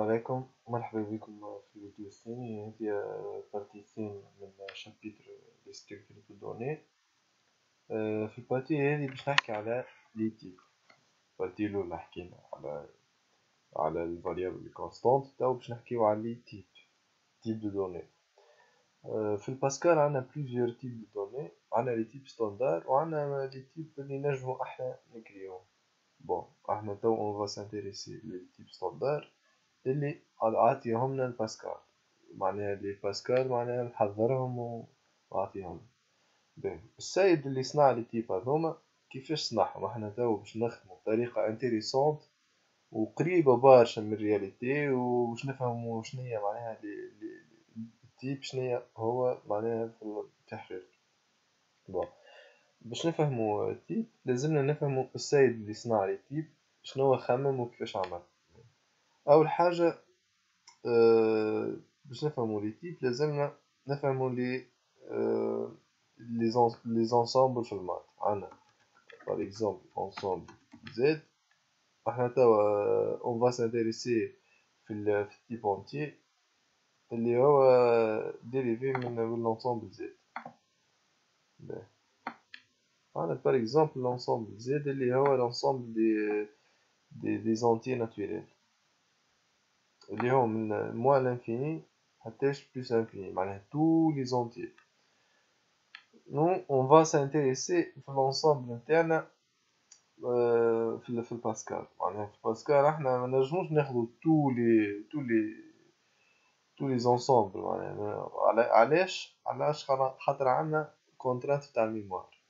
عليكم، مرحبا بكم في الفيديو الثاني. هذه البارتي الثانية من شابيتر لي ستركتور دو دوني. في البارتي هذه باش نحكي على لي تيب. البارتي الأولى حكينا على الفاريابل كونستانت، تو باش نحكيو على لي تيب دو دوني. في الباسكال عندنا بليزيور تيب دو دوني، عندنا لي تيب ستاندار وعندنا لي تيب اللي نجمو احنا نكريوهم. بون احنا تو اون فا سانتيريسي لي تيب ستاندار اللي عاطيهمنا الباسكال، معناها اللي باسكال معناها محضرهم وعاطيهم. باهي السيد اللي صنع لي تيب هذوما كيفاش صنعهم؟ احنا تو باش نخدمو بطريقة انتيريسونت وقريبة برشا من الرياليتي، وباش نفهمو شنيا معناها التيب شنيا هو معناها في التحقيق. بون باش نفهمو التيب لازمنا نفهمو السيد اللي صنع لي تيب شنو خمم وكيفاش عمل. اول حاجة باش نفهمو لي تيب لازمنا نفهمو لي زونسومبل في المات. عندنا باغ اكزومبل انسومبل زد، احنا توا اون فا سانتيريسي في التيب اونتي اللي هو ديريفي من لونسومبل زد. عندنا باغ اكزومبل لونسومبل زد اللي هو لونسومبل دي زونتي ناتوريل اللي هو من موان لانفيني حتىش بلوس انفيني، معناها tous les entiers. Nous on va s'intéresser في l'ensemble نتاعنا في الباسكال. معناها في الباسكال احنا ما نجموش ناخذوا tous les ensembles. معناها علاش خاطر عندنا كونترات تاع الميموار.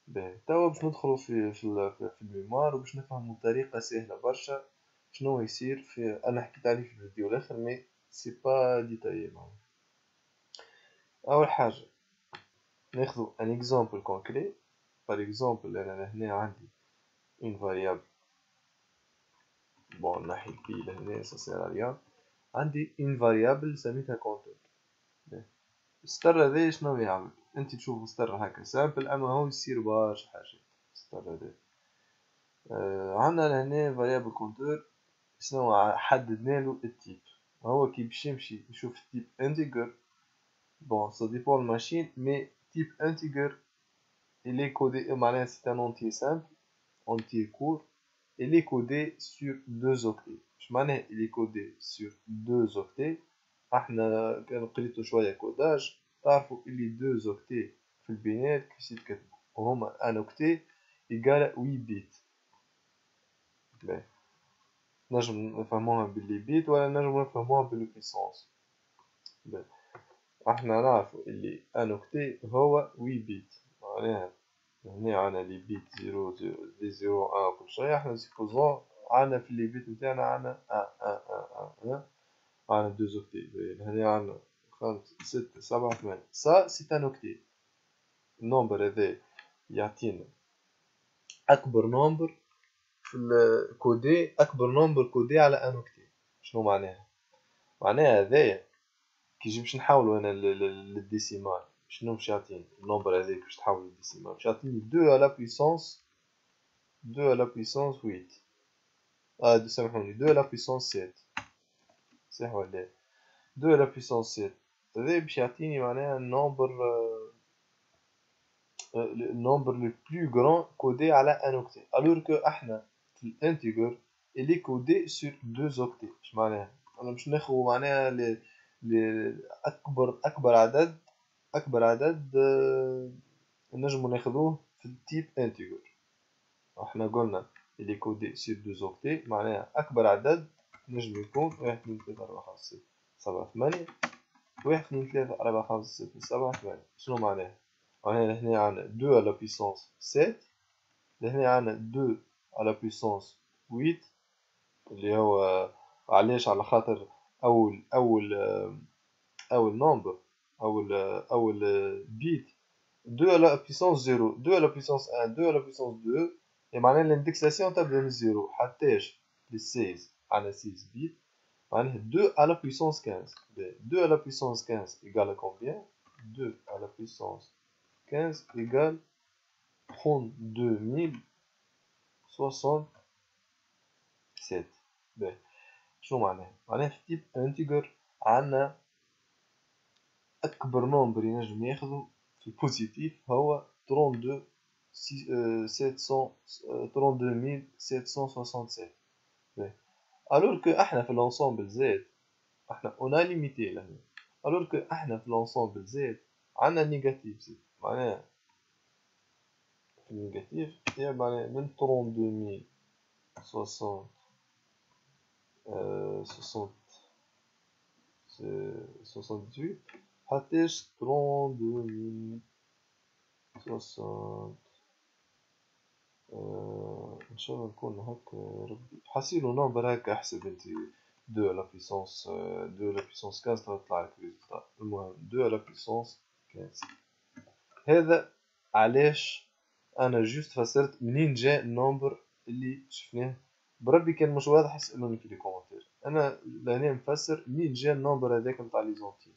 باهي توا باش ندخلوا في الميموار وباش نفهموا بطريقه سهله برشا شنو يصير. انا حكيت عليه في الفيديو الاخر مي سي با ديتايي. اول حاجه ناخذوا ان اكزامبل كونكري. بار اكزومبل انا هنا عندي اون فاريابل، بون نحي البي لهنا سا سير ريان، عندي اون فاريابل سميتها كونتور. الستر هذا شنو يعمل؟ انت تشوفوا ستر هكا سامبل، اما هو يصير برشا حاجات. ستر هذا عندنا لهنا فاريابل كونتور شنو حددنا له التيب. هو كي باش يمشي يشوف التيب انتيجر. Bon, ça dépend de la machine, mais type integer, il est codé, c'est un entier simple, entier court, il est codé sur 2 octets. Il est codé sur 2 octets. احنا كان قريتو شوية كوداج تعرفوا اللي 2 octets في البينات كيفاش يتكتبوا، وهما ان octet égale 8 بيت. باهي نجم نفهموها باللي بيت ولا نجم نفهموها بالبيسونس. باهي احنا نعرفوا اللي ان اوكتي هو 8 بيت، معناها هنا عنا لي بيت 0 0 دي 0 1 كل شيء. احنا سيبوزون عنا في لي بيت نتاعنا عنا 1 1 1 1 عنا 2 اوكتي. هنا عنا 5 6 7 8. سا سي ان اوكتي. النومبر هذا يعطينا اكبر نومبر في الكودي، اكبر نومبر كودي على ان اوكتي. شنو معناها؟ معناها هذايا كي نجي باش نحاولو انا للديسيمال شنو باش يعطيني النومبر هذاك باش تحاولو للديسيمال؟ باش يعطيني 2 على بويسونس 2 على بويسونس 8. سامحوني 2 على بويسونس 7. صح ولا 2 على بويسونس 7 هذا باش يعطيني معناها النومبر النومبر لو بلو غران كودي على ان اوكتي، الور كو احنا في الانتيجر اللي كودي سور 2 اوكتي. اش معناها؟ انا باش ناخذ معناها اكبر عدد نجمو ناخذوه في التيب انتيجر. احنا قلنا اللي كودي سير 2 اوكتي معناها اكبر عدد نجم يكون 1 2 3 4 5 6 7 8. 1 2 3 4 5 6 7 8. شنو معناها؟ معناها هنا عندنا 2 على بويسونس 7، لهنا عندنا 2 على بويسونس 8 اللي هو علاش؟ على خاطر اول نومبر اول بيت 2 à la puissance 0 2 à la puissance 1 2 à la puissance 2. et معناها الاندكساسيون تبدا من 0 حتىش ل 16 على 6 بيت، معناها 2 à la puissance 15. 2 à la puissance 15 égale à combien? 2 à la puissance 15 égale 32 067. شنو معناها؟ معناها في تيب انتجر عندنا أكبر نومبر ينجم ياخذو في البوزيتيف هو 32 32767. الور كو احنا في لونسومبل زد احنا اون ليميتي لهنا، الور كو احنا في لونسومبل زد عندنا نيجاتيف زد، معناها في النيجاتيف هي معناها من 32060 78 حتىش 32060. ان شاء الله نكون هكا ربي حاسيلو نومبر هكا. احسب انت 2 على بيسونس 2 على بيسونس 15 تطلع لك ريزلتا. المهم 2 على بيسونس 15. هذا علاش انا جوست فسرت منين جاء النومبر اللي شفناه. بربي كان مش واضح اسألوني في لي كومونتير. انا لهنا مفسر منين جاء النومبر هذاك نتاع لي زونتي.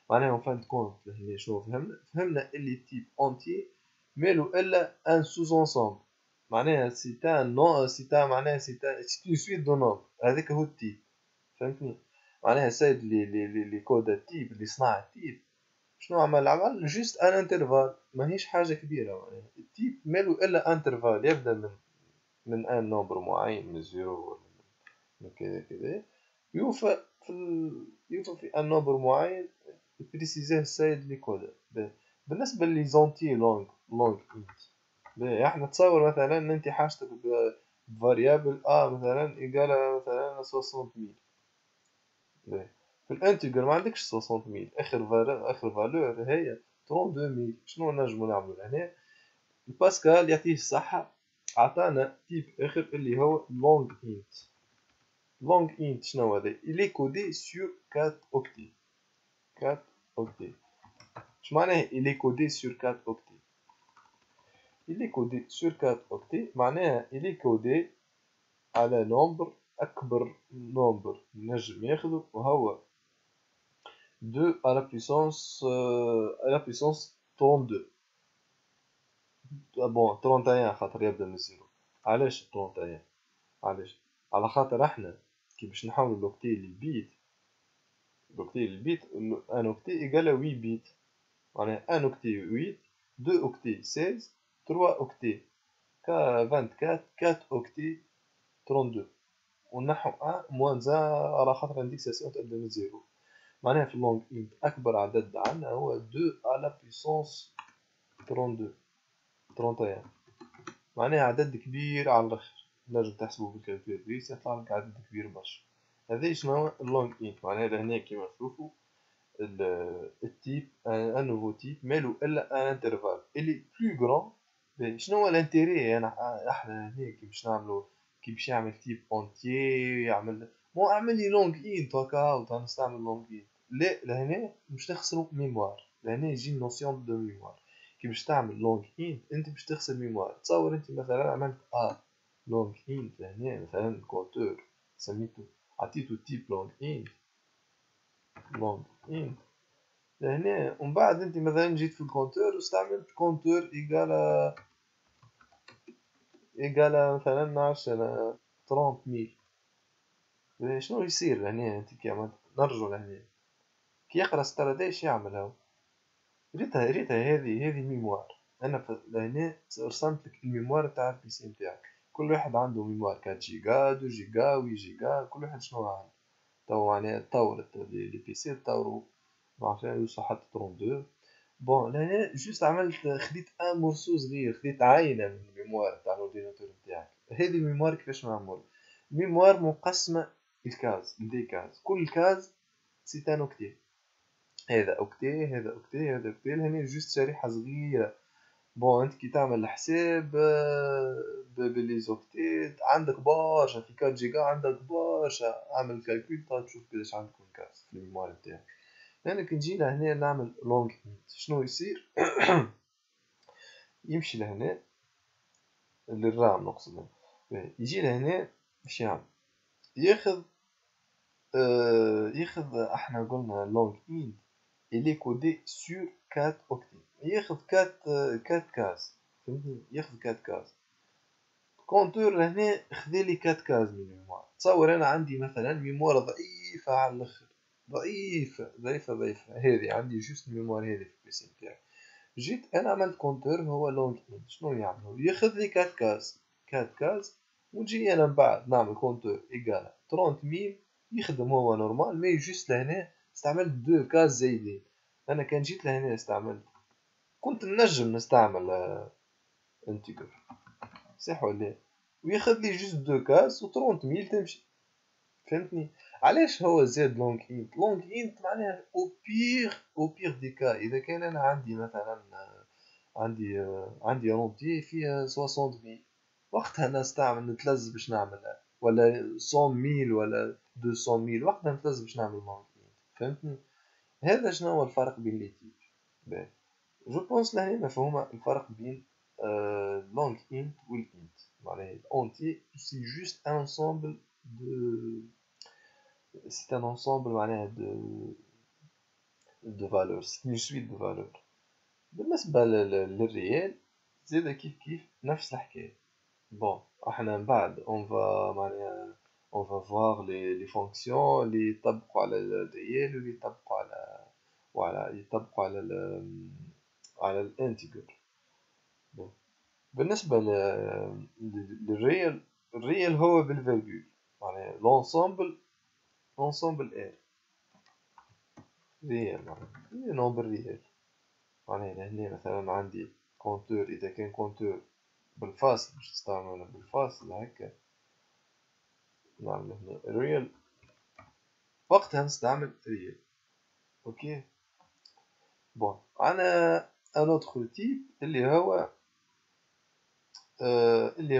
معناها اون فان كونت لهنا شنو فهمنا اللي تيب اونتي مالو الا ان سوز انسومبل. معناها سي ان نو سي معناها سي اون سويت دو نومبر. هذاك هو التيب. فهمتني؟ معناها السيد اللي كود التيب اللي صنع التيب شنو عمل جوست ان انترفال. ماهيش حاجه كبيره. معناها التيب مالو الا انترفال يبدا من ان نومبر معين من الزيرو ولا من كذا كذا يوفى يوفى في ان نومبر معين بريسيزيه السيد اللي كودا. بالنسبه لي زونتي لونغ انت احنا تصور مثلا ان انت حاجتك بفاريابل مثلا ايجال مثلا 60000. في الانتجر ما عندكش 60000. اخر فالور هي 32000. شنو نجمو نعملو هنا؟ باسكال يعطيه الصحة عطانا تيب اخر اللي هو لونغ انت. لونغ انت شنو هذا؟ الي كودي سور 4 اوكتي. 4 اوكتي. اش معناه الي كودي سور 4 اوكتي؟ الي كودي سور 4 اوكتي معناها الي كودي على نومبر اكبر نومبر نجم ياخذو وهو 2 à la puissance 32. بون 31 خاطر يبدا من الزيرو. علاش 31؟ علاش؟ على خاطر احنا كي باش نحاولو لوكتي للبيت، لوكتي للبيت ان اوكتي ايكال 8 بيت. معناها ان اوكتي 8، 2 اوكتي 16، 3 اوكتي 24، 4 اوكتي 32. ونحو ان موان زا على خاطر الاندكساسيون تبدا من الزيرو. معناها في اللونغ انت اكبر عدد عندنا هو 2 على بيسونس 32 31. معناها عدد كبير على الاخر. نجم تحسبو بالكالكولاتريس يطلع لك عدد كبير برشا. هذا شنو هو اللونغ انت. معناها لهنا كيما تشوفو التيب ان نوفو تيب مالو الا ان انترفال اللي بلو غران. شنو هو الانتيري؟ احنا هنا كي باش نعملو كي باش يعمل تيب اونتيي يعمل مو اعمل لي لونغ انت هكا ونستعمل لونغ انت. لا لهنا باش نخسرو ميموار. لهنا يجي نوسيون دو ميموار. كي باش تعمل لونغ انت باش تخسر ميموار. تصور انت مثلا عملت لونغ انت لهنا مثلا الكونتور سميتو عطيتو تيب لونغ انت لهنا ومن بعد انت مثلا جيت في الكونتور واستعملت كونتور ايجالا مثلا نعرفش انا 30000. شنو يصير لهنا؟ انت كي نرجعو لهنا كي يقرا ستار ايش يعمل هو؟ ريتها هذه ميموار. انا لهنا رسمت لك الميموار تاع البيسي نتاعك. كل واحد عنده ميموار 4 جيجا 2 جيجا 8 جيجا كل واحد شنو عنده. تو معناها تطورت لي بيسي تطوروا معناتها يوصلوا حتى 32. بون لهنا جوست عملت خديت ان مورسو صغير. خديت عينة من الميموار تاع الاورديناتور نتاعك. هذه الميموار كيفاش معمول؟ ميموار مقسمة الكاز دي كاز. كل كاز سي ان اوكتي. هذا اوكتي هذا اوكتي هذا اوكتي. لهنا جوست شريحة صغيرة. بون انت كي تعمل الحساب بلي زوكتي عندك برشا في 4 جيجا عندك برشا. اعمل كالكول تشوف قداش عندكم كاس في الميموار نتاعك. انا كي نجي لهنا نعمل لونغ انت شنو يصير؟ يمشي لهنا للرام نقصد. يجي لهنا باش يعمل ياخذ احنا قلنا لونغ انت اللي كودي سور 4 اوكتي. ياخذ 4 كاس. فهمتني؟ ياخذ 4 كاس. كونتور هنا خذالي 4 كاز من الميموار. تصور انا عندي مثلا ميموار ضعيفة على الاخر، ضعيفة هذه عندي جوست الميموار هذه في البيسي نتاعي. جيت انا عملت كونتور هو لونج ان، شنو يعمل؟ ياخذ لي 4 كاز 4 كاز، ونجي انا من بعد نعمل كونتور ايكال 30000 يخدم هو نورمال. مي جوست لهنا استعملت 2 كاز زايدين. انا كان جيت لهنا استعملت، كنت نجم نستعمل انتجر صح ولا؟ وياخذ لي جوست 2 كاز و 30000 تمشي. فهمتني؟ علاش هو زاد لونج انت؟ لونج انت معناها او بيغ دي كا، اذا كان انا عندي مثلا عندي رونتي فيه 60000، وقتها نستعمل نتلز باش نعملها، ولا 100000 ولا 200000 وقتها نتلز باش نعمل لونج انت. فهمتني؟ هذا شنو هو الفرق بين لي تيب. باهي، جو بونس لهنا مفهومة الفرق بين لونج انت والانت. معناها الانتي سي جوست ان انسامبل دو، c'est un ensemble معناها de valeurs، c'est une suite de valeurs. بالنسبة للريال زيادة كيف نفس الحكاية. بون احنا من بعد on va معناها on va voir les fonctions اللي يطبقوا على الريال واللي يطبقوا على يطبقوا على الانتجر. بالنسبة للريال، الريال هو بالفيرجول، معناها l'ensemble est ريال، معناها نومبر ريال. معناها هنا مثلا عندي كونتور، إذا كان كونتور بالفاصل باش نستعمله بالفاصل هكا، نعمل هنا ريال، وقتها نستعمل ريال. اوكي. بون عنا ان اوتر تيب اللي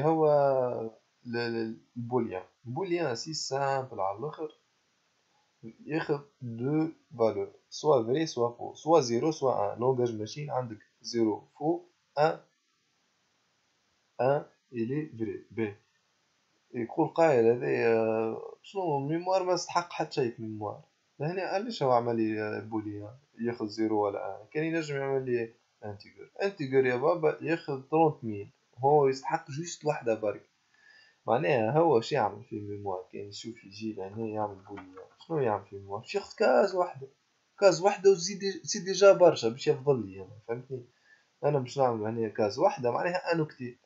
هو البوليان. البوليان سي سامبل على الاخر، ياخذ دو فالور سوا فري سوا فو، سوا زيرو سوا ان. لونغاج ماشين عندك زيرو فو، ان الي فري. باهي، يقول قائل هذايا شنو الميموار ما يستحق حتى شيء في الميموار. لهنا علاش هو عمل لي بوليان ياخذ زيرو ولا ان؟ كان ينجم يعمل لي انتيجر يا بابا ياخذ 30000، هو يستحق جوست وحده برك. معناها هو شو يعمل في الميموار؟ كان يشوف يجي لهنا يعمل بوليان، شنو يعمل في الميموار؟ باش ياخذ كاز وحده وزيد سي ديجا برشا باش يفضل لي انا. فهمتني؟ انا باش نعمل هنا كاز وحده معناها انوكتي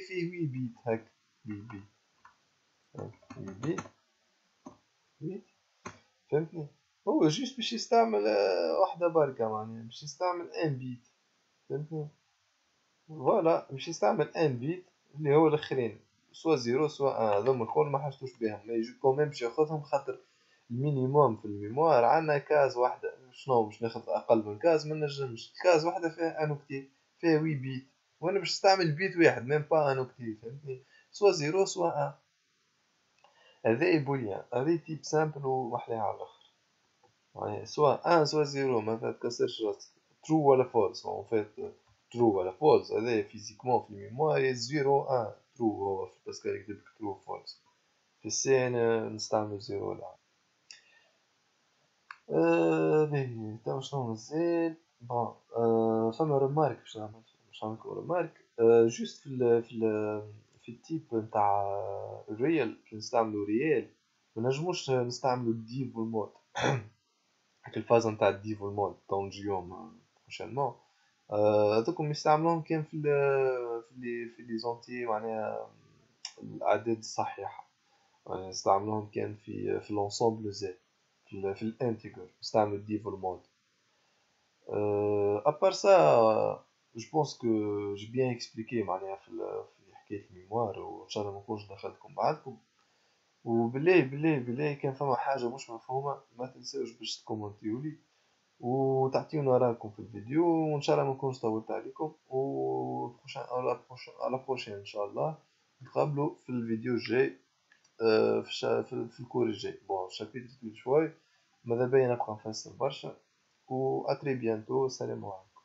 فيه 8 بيت هك، 8 بيت بيت. فهمتني؟ هو جيست باش يستعمل وحده بركة، معناها باش يستعمل ان بيت. فهمتني؟ فوالا باش يستعمل ان بيت اللي هو الاخرين سوا زيرو سوا ان، هذوما الكل ما حاجتوش بهم، ما يجي كوميم باش ياخذهم خاطر المينيموم في الميموار عندنا كاز واحدة. شنو باش ناخذ اقل من كاز؟ ما نجمش، كاز واحدة فيها ان اوكتي، فيها 8 بيت، وانا باش نستعمل بيت واحد ميم با ان اوكتي. فهمتني؟ سوا زيرو سوا ان. هذا بوليان، هذا تيب سامبل ومحليها على الاخر. يعني سوا ان سوا زيرو ما تتكسرش راسك، ترو ولا فولس. اون فيت ترو ولا فولس هذا فيزيكمون في الميموار زيرو ان ترو، هو في باسكال يكتب لك ترو فولس. في السي نستعمل زيرو ولا باهي. تو شنو مازال؟ بون فما ريمارك باش نعملكم ريمارك. جوست في التيب نتاع الريال، كي نستعملو ريال منجموش نستعملو الديف والمود. هاك الفاز نتاع الديف والمود طنجيهم بروشينمون. هذوكم يستعملوهم كان في لي زونتي معناها الاعداد الصحيحة. يعني نستعملوهم كان في لونسومبل زاد، في الانتيجر نستعمل الديف والمود. ابار سا جو بونس كو جي بيان اكسبليكي معناها في حكاية الميموار، وان شاء الله ما نكونش دخلتكم بعدكم. وبالله كان فما حاجة مش مفهومة ما تنساوش باش تكومنتيولي وتعطيونا رايكم في الفيديو، وان شاء الله ما نكونش طولت عليكم. و على بروشين ان شاء الله نتقابلوا في الفيديو الجاي، في الكور الجاي. بون شابيتر طويل شوي، ماذا بيا نبقى نفسر برشا. و اتري بيانتو، سلام عليكم.